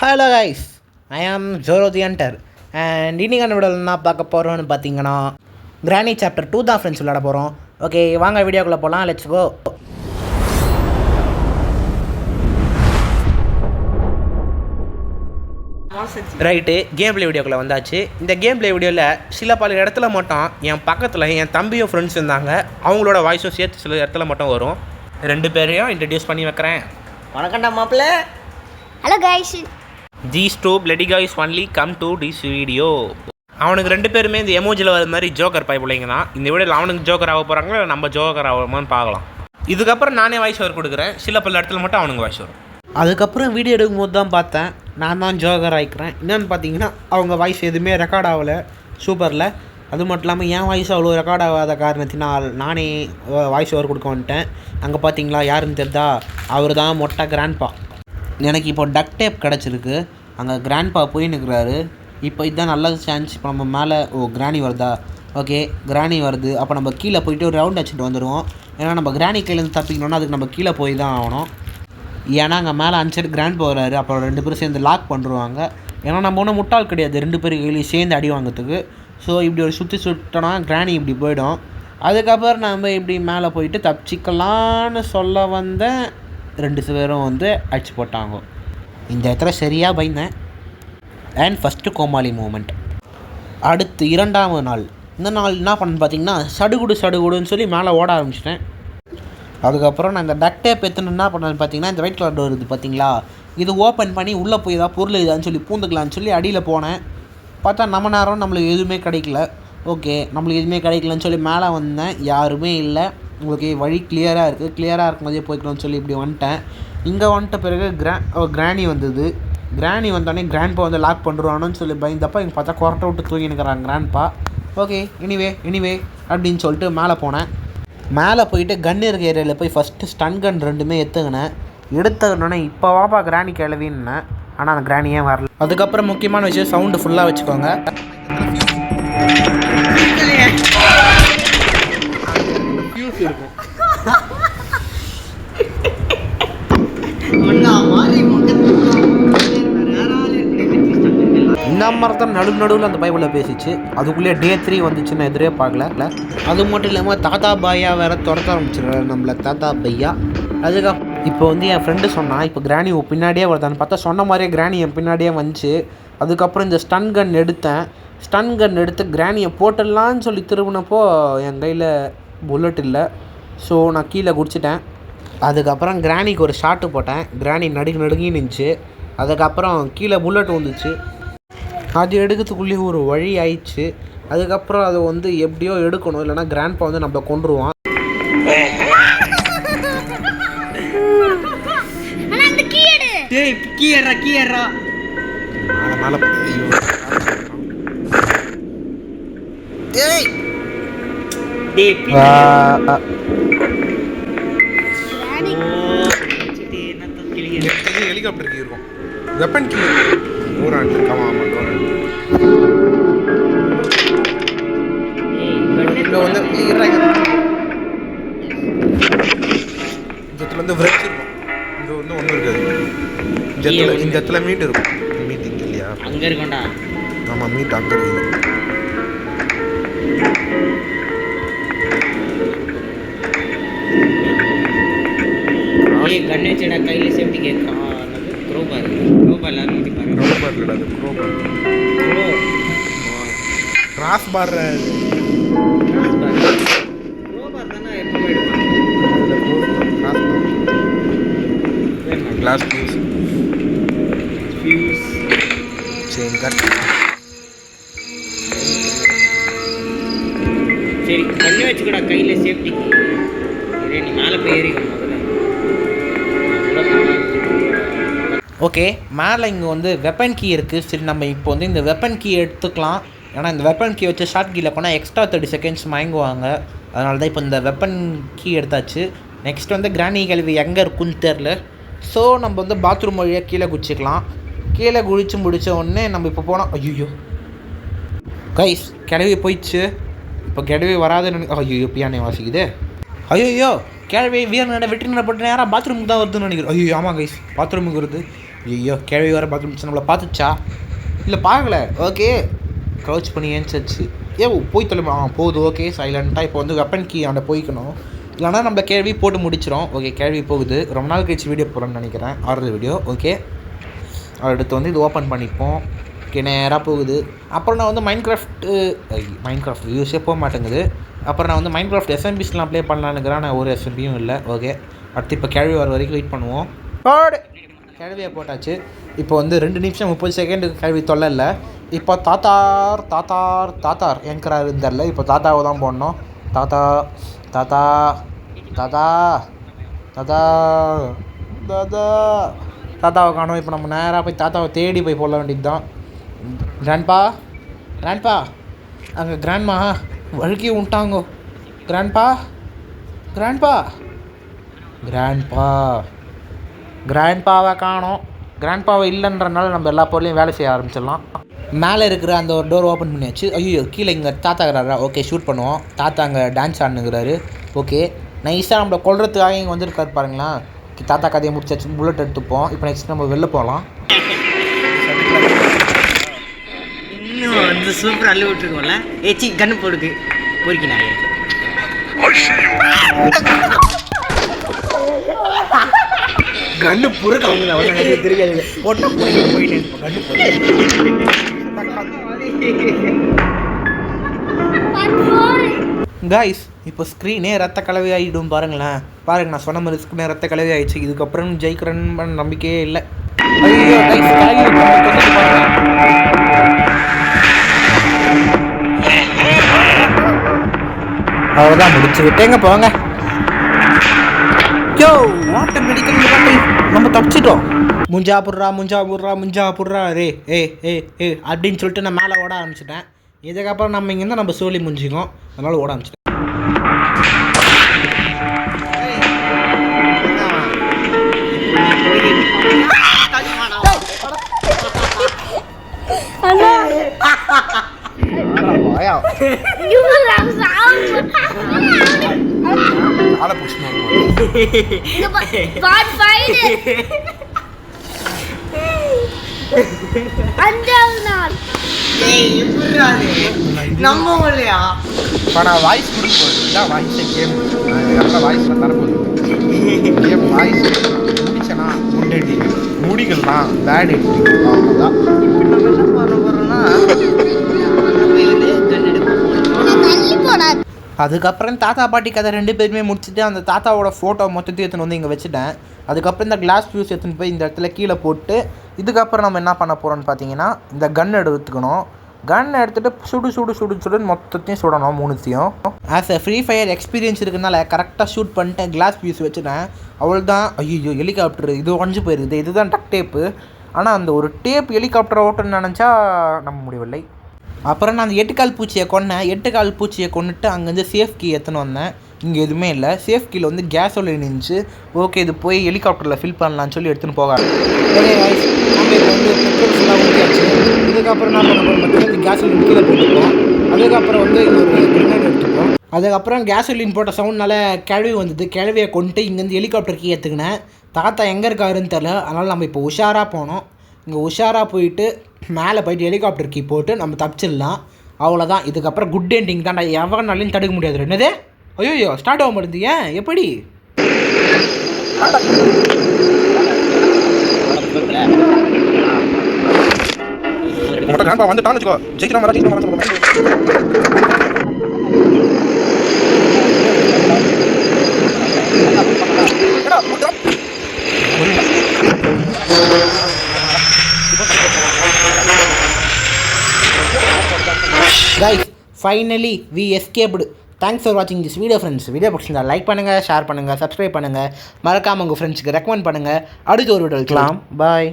Hello guys, ஐ ஆம் ஜோரோ தி Hunter. And இன்னைக்கான வீடியோவில் என்ன பார்க்க போகிறோன்னு பார்த்தீங்கன்னா கிரானி சாப்டர் 2 தான் ஃப்ரெண்ட்ஸ் விளையாட போகிறோம். ஓகே, வாங்க வீடியோக்குள்ளே போகலாம். Let's go. Right, game play வீடியோக்குள்ளே வந்தாச்சு. இந்த கேம் பிளே வீடியோவில் சில பல இடத்துல மட்டும் என் பக்கத்தில் என் தம்பியும் ஃப்ரெண்ட்ஸ் இருந்தாங்க, அவங்களோட வாய்ஸும் சேர்த்து சில இடத்துல மட்டும் வரும். ரெண்டு பேரையும் இன்ட்ரடியூஸ் பண்ணி வைக்கிறேன். வணக்கம்டா மாப்பிள்ள. Hello guys. These two bloody guys only come to this video. அவனுக்கு ரெண்டு பேருமே இந்த எமோஜியில் வர மாதிரி ஜோக்கர் பாய் பிள்ளைங்க தான். இந்த வீடியோவில் அவனுக்கு ஜோக்கர் ஆக போகிறாங்களோ இல்லை நம்ம ஜோக்கர் ஆகுமான்னு பார்க்கலாம். இதுக்கப்புறம் நானே வாய்ஸ் ஓவர் கொடுக்குறேன், சில பல இடத்துல மட்டும் அவனுக்கு வாய்ஸ் வரும். அதுக்கப்புறம் வீடியோ எடுக்கும்போது தான் பார்த்தேன் நான் தான் ஜோக்கர் ஆகிக்கிறேன். என்னென்னு பார்த்தீங்கன்னா அவங்க வாய்ஸ் எதுவுமே ரெக்கார்ட் ஆகலை சூப்பரில். அது மட்டும் இல்லாமல் என் வாய்ஸ் அவ்வளோ ரெக்கார்ட் ஆகாத காரணத்தினால் நானே வாய்ஸ் ஓவர் கொடுக்க வந்துட்டேன். அங்கே பார்த்தீங்களா யாருன்னு தெரிதா? அவர் தான் மொட்டை கிராண்ட்பா. எனக்கு இப்போ டக் டேப் கிடச்சிருக்கு. அங்கே கிராண்ட்பா போய் நிற்கிறாரு. இப்போ இதுதான் நல்ல சான்ஸ். இப்போ நம்ம மேலே கிராணி வருதா? ஓகே, கிராணி வருது. அப்போ நம்ம கீழே போயிட்டு ஒரு ரவுண்ட் அடிச்சுட்டு வந்துடுவோம். ஏன்னா நம்ம கிராணி கையிலேருந்து தப்பிக்கணுன்னா அதுக்கு நம்ம கீழே போய் தான் ஆகணும். ஏன்னா அங்கே மேலே அனுப்பிச்சிட்டு கிராண்ட்பா வர்றாரு. அப்புறம் ரெண்டு பேரும் சேர்ந்து லாக் பண்ணுருவாங்க. ஏன்னா நம்ம ஒன்றும் முட்டாள் கிடையாது, ரெண்டு பேரும் கையிலையும் சேர்ந்து அடி வாங்கிறதுக்கு. ஸோ இப்படி ஒரு சுட்டோன்னா கிராணி இப்படி போயிடும். அதுக்கப்புறம் நம்ம இப்படி மேலே போயிட்டு தப்பிச்சிக்கலான்னு சொல்ல வந்த ரெண்டு பேரும் அடிச்சு போட்டாங்க. இந்த இடத்துல சரியாக பயந்தேன். அண்ட் ஃபஸ்ட்டு கோமாளி மூமெண்ட். அடுத்து இரண்டாவது நாள். இந்த நாள் என்ன பண்ணு பார்த்தீங்கன்னா சடுகுடுன்னு சொல்லி மேலே ஓட ஆரம்பிச்சிட்டேன். அதுக்கப்புறம் நான் இந்த டக் டேப் எடுத்துன்னு என்ன பண்ணேன்னு பார்த்தீங்கன்னா இந்த ஒயிட் கலர் டோர் இருக்குது பார்த்தீங்களா, இது ஓப்பன் பண்ணி உள்ளே போய் ஏதாவது பொருள் இதான்னு சொல்லி பூந்துக்கலான்னு சொல்லி அடியில் போனேன். பார்த்தா நம்ம நேரம் நம்மளுக்கு எதுவுமே கிடைக்கல. ஓகே, நம்மளுக்கு எதுவுமே கிடைக்கலன்னு சொல்லி மேலே வந்தேன். யாருமே இல்லை. உங்களுக்கு வழி கிளியராக இருக்குது. கிளியராக இருக்கும்போதே போய்க்கலாம்னு சொல்லி இப்படி வந்துட்டேன். இங்கே வந்துட்ட பிறகு கிராணி வந்தது. கிராணி வந்தோடனே கிராண்ட்பா லாக் பண்ணுறானோன்னு சொல்லி பயந்தப்போ இங்கே பார்த்தா கொரட்டை விட்டு தூங்கி நிற்கிறாங்க கிராண்ட்பா. ஓகே, எனிவே அப்படின்னு சொல்லிட்டு மேலே போனேன். மேலே போயிட்டு கன் இருக்க ஏரியாவில் போய் ஃபஸ்ட்டு ஸ்டன் கன் ரெண்டுமே எடுத்துக்கினோன்னே இப்போ வாப்பா கிராணி கிளவின்னேன். ஆனால் அந்த கிராணியே வரல. அதுக்கப்புறம் முக்கியமான விஷயம், சவுண்டு ஃபுல்லாக வச்சுக்கோங்க. இருக்கும் இந்த மரத்தான் நடுவில் அந்த பைபிளில் பேசிச்சு. அதுக்குள்ளேயே Day 3 வந்துச்சுன்னு எதிரே பார்க்கல. அது மட்டும் இல்லாமல் தாத்தா பையா வேறு துரத்த ஆரம்பிச்சிடுறாரு நம்மளை. தாத்தா பையா அதுக்கப்புறம் இப்போ என் ஃப்ரெண்டு சொன்னான் இப்போ கிராணி பின்னாடியே வருதான்னு பார்த்தா சொன்ன மாதிரியே கிராணி என் பின்னாடியே வந்துச்சு. அதுக்கப்புறம் இந்த ஸ்டன் கன் எடுத்து கிராணியை போட்டுடலான்னு சொல்லி திரும்பினப்போ என் கையில் புல்லட் இல்லை. ஸோ நான் கீழே குடிச்சிட்டேன். அதுக்கப்புறம் கிராணிக்கு ஒரு ஷாட்டு போட்டேன். கிராணி நடுங்கி நின்றுச்சு. அதுக்கப்புறம் கீழே புல்லட் வந்துச்சு. அது எடுக்கிறதுக்குள்ளேயே ஒரு வழி ஆயிடுச்சு. அதுக்கப்புறம் அது எப்படியோ எடுக்கணும், இல்லைனா கிராண்ட்பா நம்மளை கொண்டுருவான். ஹெலிகாப்டர் கீ இருக்கும், வெப்பன் கீ ஃப்ரெஷ் இருக்கும். இங்கே ஒன்றும் இருக்காது. இந்த இடத்துல மீட் இருக்கும். மீட் இங்கே இல்லையா? அங்கே இருக்கும்டா. ஆமாம், மீட் அங்கே இருக்குது. கண்ணேச்சடா கையில் சேஃப்டி கேட்குறான். க்ரோபார் எல்லாரும் ஊற்றி பாருங்க. க்ரோபார் இல்லைடா, அது கிராஸ் பார் தானே எப்பவுமே எடுப்பாங்க. Glass fuse same cut. சரி, கண்ணு வச்சுக்கூடா கையில் சேஃப்டிக்கு. நீ மேலே போய் ஏறி ஓகே, மேலே இங்கே வெப்பன் கீ இருக்குது. சரி, நம்ம இப்போ இந்த வெப்பன் கீ எடுத்துக்கலாம். ஏன்னா இந்த வெப்பன் கீ வச்சு ஷார்ட் கீயில் போனால் எக்ஸ்ட்ரா 30 செகண்ட்ஸ் மயங்குவாங்க. அதனால தான் இப்போ இந்த வெப்பன் கீ எடுத்தாச்சு. நெக்ஸ்ட் கிராணி கேள்வி எங்கே இருக்குன்னு தெரில. ஸோ நம்ம பாத்ரூம் வழியாக கீழே குதிச்சிக்கலாம். கீழே குதிச்சு முடித்த உடனே நம்ம இப்போ போனோம். ஐயோ கைஸ், கிளவி போயிடுச்சு. இப்போ கிளவி வராதுன்னு ஐயோ பியானே வாசிக்குது. ஐயோ கேள்வி வீரனோட வெற்றி நடப்பட்டு நேராக பாத்ரூமுக்கு தான் வருதுன்னு நினைக்கிறேன். ஐயோ ஆமாம் கைஸ், பாத்ரூமுக்கு வருது. ஐயோ கேள்வி வர பார்த்துச்சு, நம்மளை பார்த்துச்சா இல்லை பார்க்கல. ஓகே க்ரௌச் பண்ணி ஏஞ்சிச்சு. போய் தொலைமா போகுது. ஓகே சைலண்ட்டாக இப்போ வந்து வெப்பன் கீ அவனை போய்க்கணும், இல்லைனா நம்ம கேள்வி போட்டு முடிச்சிடும். ஓகே கேள்வி போகுது. ரொம்ப நாள் கழிச்சு வீடியோ போகிறோன்னு நினைக்கிறேன், 6வது வீடியோ. ஓகே அடுத்து வந்து இது ஓப்பன் பண்ணிப்போம். ஓகே நேராக போகுது. அப்புறம் நான் வந்து மைன்கிராஃப்ட் யூஸே போக மாட்டேங்குது. அப்புறம் நான் வந்து மைன்கிராஃப்ட் எஸ்எம்பிஸ்லாம் ப்ளே பண்ணலான்னுக்கிறேன். நான் ஒரு எஸ்எம்பியும் இல்லை. ஓகே அடுத்து இப்போ கேள்வி வர வரைக்கும் வெயிட் பண்ணுவோம். கேள்வியை போட்டாச்சு. இப்போ வந்து 2 நிமிஷம் 30 செகண்டுக்கு கேள்வி தொல்லை இல்லை. இப்போ தாத்தார் என்கிறாருன்னு தெரில. இப்போ தாத்தாவை தான் போடணும். தாத்தா தாத்தா தாத்தா தாத்தா தாத்தா தாத்தாவை காணும். இப்போ நம்ம நேராக போய் தாத்தாவை தேடி போய் போட வேண்டியது தான். கிராண்ட்பா அங்கே கிராண்ட்மா வழுக்கி விட்டாங்கோ. கிராண்ட்பாவை காணோம். கிராண்ட்பாவை இல்லைன்றனால நம்ம எல்லா பொருளையும் வேலை செய்ய ஆரம்பிச்சிடலாம். மேலே இருக்கிற அந்த ஒரு டோர் ஓப்பன் பண்ணியாச்சு. ஐயோ கீழே இங்கே தாத்தா இருக்கிறாரா? ஓகே ஷூட் பண்ணுவோம். தாத்தா அங்கே டான்ஸ் ஆடுனுங்கிறாரு. ஓகே நைஸாக நம்மளை கொல்றதுக்காக இங்கே வந்துருக்காரு பாருங்களேன். தாத்தா கதையை முடிச்சாச்சு. புல்லட் எடுத்துப்போம். இப்போ நெக்ஸ்ட் நம்ம வெளில போகலாம். இன்னும் வந்து சூப்பர் அள்ளி விட்டுருக்கோம்ல. ஏச்சி கண்ணு போடுக்கு பொறுக்கினா கண்ணு புறக்க அவங்க தெரியாது. போட்டு போயிட்டேன். காய்ஸ் இப்போ ஸ்க்ரீனே ரத்த கலவை ஆகிடும் பாருங்களேன். பாருங்க நான் சொன்ன மாதிரி ஸ்க்ரீனே ரத்த கலவை ஆகிடுச்சு. இதுக்கப்புறம் ஜெயிக்கிறேன்னு நம்பிக்கையே இல்லை. அவ்வளோதான் முடிச்சு விட்டேங்க போங்க. ஆட்டோமேட்டிக்கல் நம்ம தப்பிச்சிட்டோம். முஞ்சா புட்றா ரே அப்படின்னு சொல்லிட்டு நான் மேலே ஓட ஆரம்பிச்சிட்டேன். இதுக்கப்புறம் நம்ம இங்கே நம்ம சோழி முடிஞ்சிக்கோம். அதனால ஓட ஆரம்பிச்சிட்டேன். வாய்ஸ் கொடுக்க வாய்ஸ் கேம் வாய்ஸ்ல தரப்போகுது. கேம் வாய்ஸ் முடிச்சனா முண்டடி முடிகள்லாம் பேட் எடிட்டிங் அவ்வளோதான். அதுக்கப்புறம் தாத்தா பாட்டி கதை 2 பேருமே முடிச்சுட்டு அந்த தாத்தாவோட ஃபோட்டோ மொத்தத்தையும் எடுத்துன்னு வந்து இங்கே வச்சுட்டேன். அதுக்கப்புறம் இந்த கிளாஸ் ஃபியூஸ் எடுத்துன்னு போய் இந்த இடத்துல கீழே போட்டு இதுக்கப்புறம் நம்ம என்ன பண்ண போகிறோம்னு பார்த்தீங்கன்னா இந்த கன் எடுத்துக்கணும். கன் எடுத்துகிட்டு சுடுன்னு மொத்தத்தையும் சுடணும் 3த்தையும். ஆஸ் ஃப்ரீ ஃபயர் எக்ஸ்பீரியன்ஸ் இருக்குனால கரெக்டாக ஷூட் பண்ணிட்டேன். கிளாஸ் ஃபியூஸ் வச்சுட்டேன். அவள்தான். ஐயோ ஹெலிகாப்டர் இது உடஞ்சி போயிருக்குது. இதுதான் டக் டேப்பு. ஆனால் அந்த ஒரு டேப் ஹெலிகாப்டரை ஓட்டணும்னு நினச்சா நம்ப முடியவில்லை. அப்புறம் நான் அந்த 8 கால் பூச்சியை கொன்னேன். 8 கால் பூச்சியை கொண்டுட்டு அங்கேருந்து சேஃப் கீ எடுத்துன்னு வந்தேன். இங்கே எதுவுமே இல்லை. சேஃப் கீழே வந்து கேஸ் ஒலி நின்றுச்சு. ஓகே இது போய் ஹெலிகாப்டரில் ஃபில் பண்ணலான்னு சொல்லி எடுத்துன்னு போக. ஓகே நம்ம இப்போ வந்து பெட்ரோல் ஃபுல்லாக ஊற்றியாச்சு. இதுக்கப்புறம் நம்ம இந்த கேஸ் ஒலின் கீழே போட்டுப்போம். அதுக்கப்புறம் வந்து இன்னொரு கிரனேட் எடுத்துப்போம். அதுக்கப்புறம் கேஸ் ஒலின் போட்ட சவுண்ட்னால கிழவி வந்தது. கிழவியை கொண்டுட்டு இங்கேருந்து ஹெலிகாப்டர் கீ எடுத்துக்கினேன். தாத்தா எங்கே இருக்காருன்னு தெரில. அதனால் நம்ம இப்போ உஷாராக போனோம். இங்கே உஷாராக போயிட்டு மேலே போயிட்டு ஹெலிகாப்டர் கீ போட்டு நம்ம தப்பிச்சிடலாம். அவ்வளோதான். இதுக்கப்புறம் குட் எண்டிங் தான். எவனாலையும் தடுக்க முடியாது. என்னது ஐயோ ஸ்டார்ட் ஆக மாட்டேங்குது. ஏன் எப்படி வந்துட்டான்னு வச்சுக்கோ. ஜெயிக்கலாம். Guys, finally we escaped. Thanks for watching this video friends. Video பிடிச்சிருந்தா லைக் பண்ணுங்கள், ஷேர் பண்ணுங்கள், சப்ஸ்கிரைப் பண்ணுங்கள், மறக்காமல் உங்கள் ஃப்ரெண்ட்ஸுக்கு ரெக்கமெண்ட் பண்ணுங்கள். அடுத்த ஒரு வீடியோ இருக்கலாம். பாய்.